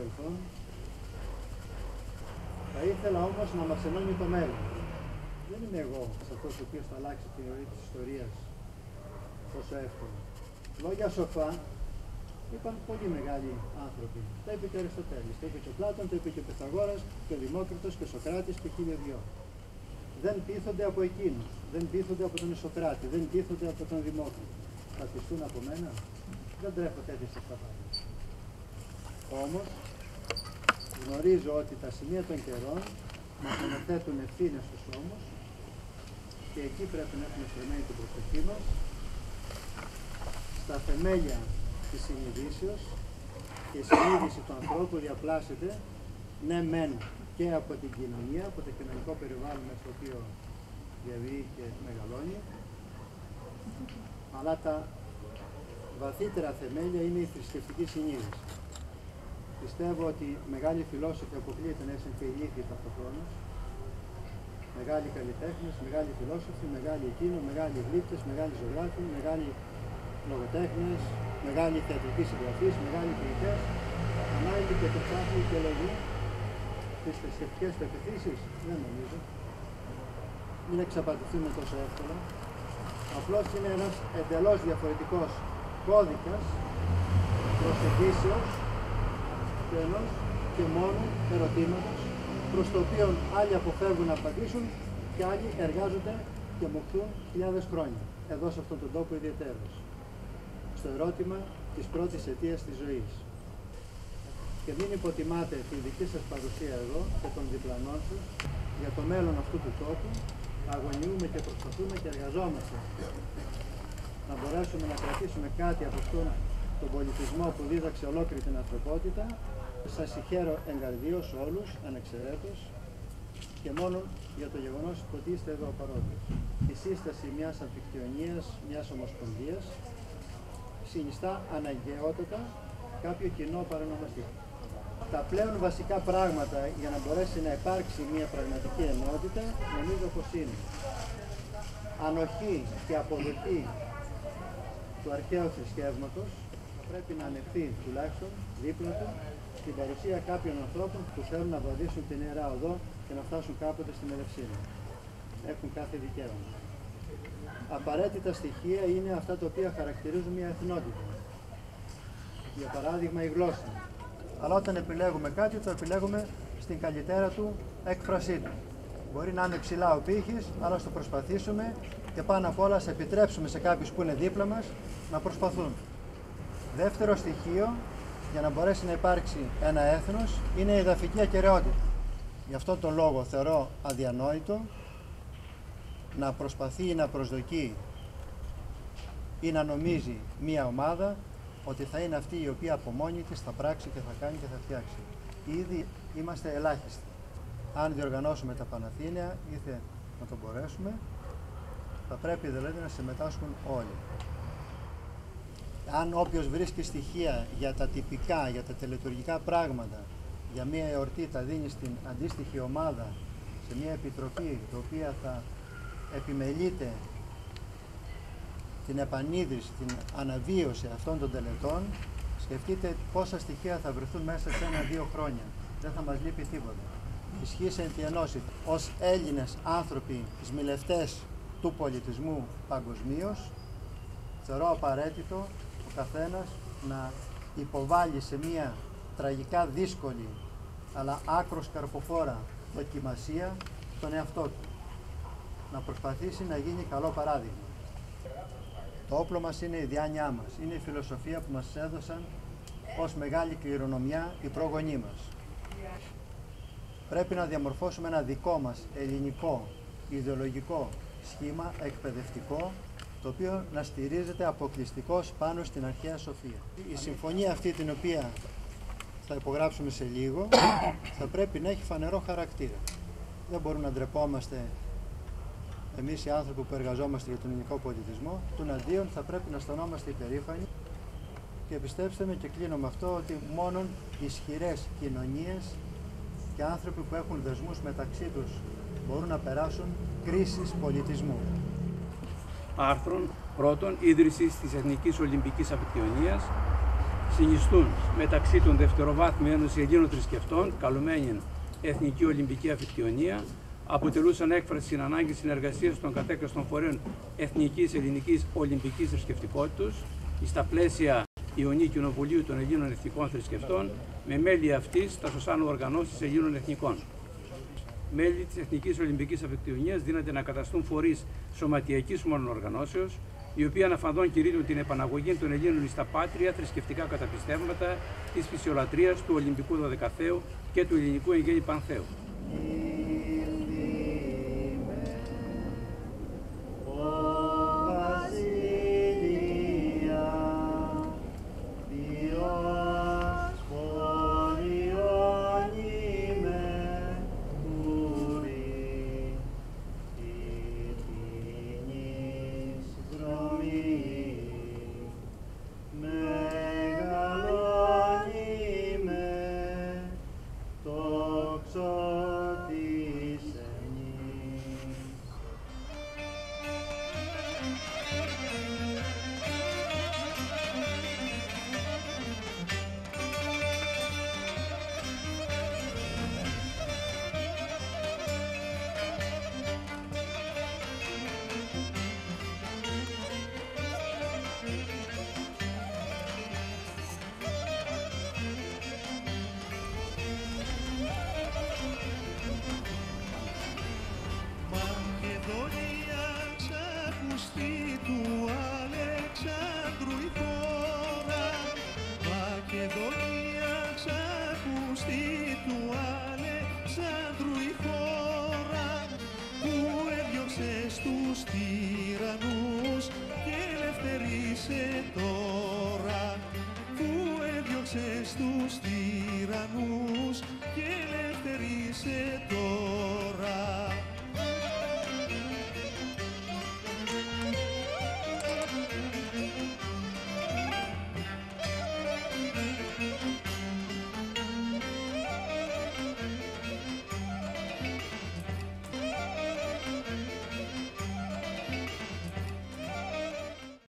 παρελθόν. Θα ήθελα όμως να μας ενώνει το μέλλον. Δεν είμαι εγώ αυτός ο οποίος θα αλλάξει τη ροή της ιστορίας τόσο εύκολα. Λόγια σοφά είπαν πολύ μεγάλοι άνθρωποι. Τα είπε και ο Αριστοτέλης, τα είπε και ο Πλάτων, τα είπε και ο Πυθαγόρας, και ο Δημόκριτος και ο Σοκράτης και 1002. Δεν πείθονται από εκείνους, δεν πείθονται από τον Ισοκράτη, δεν πείθονται από τον Δημόκριτο. Θα πειστούν από μένα? Δεν τρέχω τέτοιες αυταπάτες. Όμως γνωρίζω ότι τα σημεία των καιρών μας αναθέτουν ευθύνες στους ώμους και εκεί πρέπει να έχουμε στραμμένη την προσοχή μας στα θεμέλια της συνειδήσεως, και η συνείδηση του ανθρώπου διαπλάσσεται ναι μεν και από την κοινωνία, από το κοινωνικό περιβάλλον στο οποίο διαβεί και μεγαλώνει, αλλά τα βαθύτερα θεμέλια είναι η θρησκευτική συνείδηση. Πιστεύω ότι μεγάλοι φιλόσοφοι αποκλείεται να είναι και ηλίθιοι ταυτοχρόνως, μεγάλοι καλλιτέχνες, μεγάλοι φιλόσοφοι, μεγάλοι εκείνο, μεγάλοι γλύπτες, μεγάλοι ζωγράφοι, μεγάλοι λογοτέχνες, μεγάλοι θεατρικοί συγγραφείς, μεγάλοι ποιητές, ανάλυτοι και τεχνάφιλοι και λογοί. Τις θρησκευτικές πεποιθήσεις δεν νομίζω. Μην εξαπατηθούμε τόσο εύκολα. Απλώς είναι ένας εντελώς διαφορετικός κώδικας προσεγγίσεως και ενός και μόνο ερωτήματος, προς το οποίο άλλοι αποφεύγουν να απαντήσουν και άλλοι εργάζονται και μοχθούν χιλιάδες χρόνια, εδώ σε αυτόν τον τόπο ιδιαιτέρως, στο ερώτημα της πρώτης αιτίας της ζωής. Και μην υποτιμάτε τη δική σας παρουσία εδώ και των διπλανών σας για το μέλλον αυτού του τόπου. Αγωνιούμε και προσπαθούμε και εργαζόμαστε να μπορέσουμε να κρατήσουμε κάτι από αυτόν τον πολιτισμό που δίδαξε ολόκληρη την ανθρωπότητα. Σας συγχαίρω εγκαρδίως όλους, ανεξαιρέτως, και μόνο για το γεγονός ότι είστε εδώ παρόντες. Η σύσταση μιας αμφικτιονίας, μιας ομοσπονδίας, συνιστά αναγκαιότατα κάποιο κοινό παρονομαστή. Τα πλέον βασικά πράγματα για να μπορέσει να υπάρξει μια πραγματική ενότητα, νομίζω πως είναι ανοχή και αποδοχή του αρχαίου θρησκεύματος. Πρέπει να ανεχθεί τουλάχιστον δίπλα του την παρουσία κάποιων ανθρώπων που θέλουν να βαδίσουν την Ιερά Οδό και να φτάσουν κάποτε στην Ελευσίνα. Έχουν κάθε δικαίωμα. Απαραίτητα στοιχεία είναι αυτά τα οποία χαρακτηρίζουν μια εθνότητα. Για παράδειγμα η γλώσσα. Αλλά όταν επιλέγουμε κάτι, το επιλέγουμε στην καλύτερα του έκφρασή του. Μπορεί να είναι ψηλά ο πύχης, αλλά ας το προσπαθήσουμε και πάνω απ' όλα ας επιτρέψουμε σε κάποιους που είναι δίπλα μας να προσπαθούν. Δεύτερο στοιχείο, για να μπορέσει να υπάρξει ένα έθνος, είναι η εδαφική ακεραιότητα. Γι' αυτόν τον λόγο θεωρώ αδιανόητο να προσπαθεί ή να προσδοκεί ή να νομίζει μία ομάδα ότι θα είναι αυτή η οποία από μόνη της θα πράξει και θα κάνει και θα φτιάξει. Ήδη είμαστε ελάχιστοι. Αν διοργανώσουμε τα Παναθήναια, είτε να το μπορέσουμε, θα πρέπει δηλαδή να συμμετάσχουν όλοι. Αν όποιος βρίσκει στοιχεία για τα τυπικά, για τα τελετουργικά πράγματα, για μια εορτή τα δίνει στην αντίστοιχη ομάδα, σε μια επιτροπή η οποία θα επιμελείται την επανίδρυση, την αναβίωση αυτών των τελετών, σκεφτείτε πόσα στοιχεία θα βρεθούν μέσα σε 1-2 χρόνια. Δεν θα μας λείπει τίποτα. Ισχύει εν τη ενώση. Ως Έλληνες άνθρωποι, σμιλευτές του πολιτισμού παγκοσμίως, θεωρώ απαραίτητο ο καθένας να υποβάλει σε μια τραγικά δύσκολη αλλά άκρος καρποφόρα δοκιμασία τον εαυτό του. Να προσπαθήσει να γίνει καλό παράδειγμα. Το όπλο μας είναι η διάνοιά μας, είναι η φιλοσοφία που μας έδωσαν ως μεγάλη κληρονομιά οι πρόγονοί μας. Πρέπει να διαμορφώσουμε ένα δικό μας ελληνικό ιδεολογικό σχήμα εκπαιδευτικό, το οποίο να στηρίζεται αποκλειστικώς πάνω στην αρχαία σοφία. Η συμφωνία αυτή, την οποία θα υπογράψουμε σε λίγο, θα πρέπει να έχει φανερό χαρακτήρα. Δεν μπορούμε να ντρεπόμαστε εμείς οι άνθρωποι που εργαζόμαστε για τον ελληνικό πολιτισμό. Τουναντίον θα πρέπει να αισθανόμαστε υπερήφανοι και πιστέψτε με, και κλείνω με αυτό, ότι μόνον ισχυρές κοινωνίες και άνθρωποι που έχουν δεσμούς μεταξύ τους μπορούν να περάσουν κρίσεις πολιτισμού. Άρθρον πρώτον, ίδρυση της Εθνικής Ολυμπικής Αμφικτιονίας. συνιστούν μεταξύ των Δευτεροβάθμιου Ένωση Ελλήνων Θρησκευτών, καλωμένην Εθνική Ολυμπική Αμφικτιονία, αποτελούσαν έκφραση στην ανάγκη συνεργασίας των κατέκραστων φορέων εθνικής ελληνικής ολυμπικής θρησκευτικότητας στα πλαίσια Ιωνίου Κοινοβουλίου των Ελλήνων Εθνικών Θρησκευτών, με μέλη αυτής τα σωσάνω οργανώσεις Ελλήνων Εθνικών. Μέλη της Εθνικής Ολυμπικής Αμφικτιονίας δύναται να καταστούν φορείς σωματιακής οργανώσεως, οι οποίοι αναφανδόν κηρύττουν την επαναγωγή των Ελλήνων στα πάτρια θρησκευτικά καταπιστεύματα της φυσιολατρίας του Ολυμπικού Δωδεκαθαίου και του Ελληνικού Εγγένη Πανθαίου. Στους τυραννούς και ελευθερίσε τώρα, που έδιωξε στους τυραννούς και ελευθερίσε τώρα.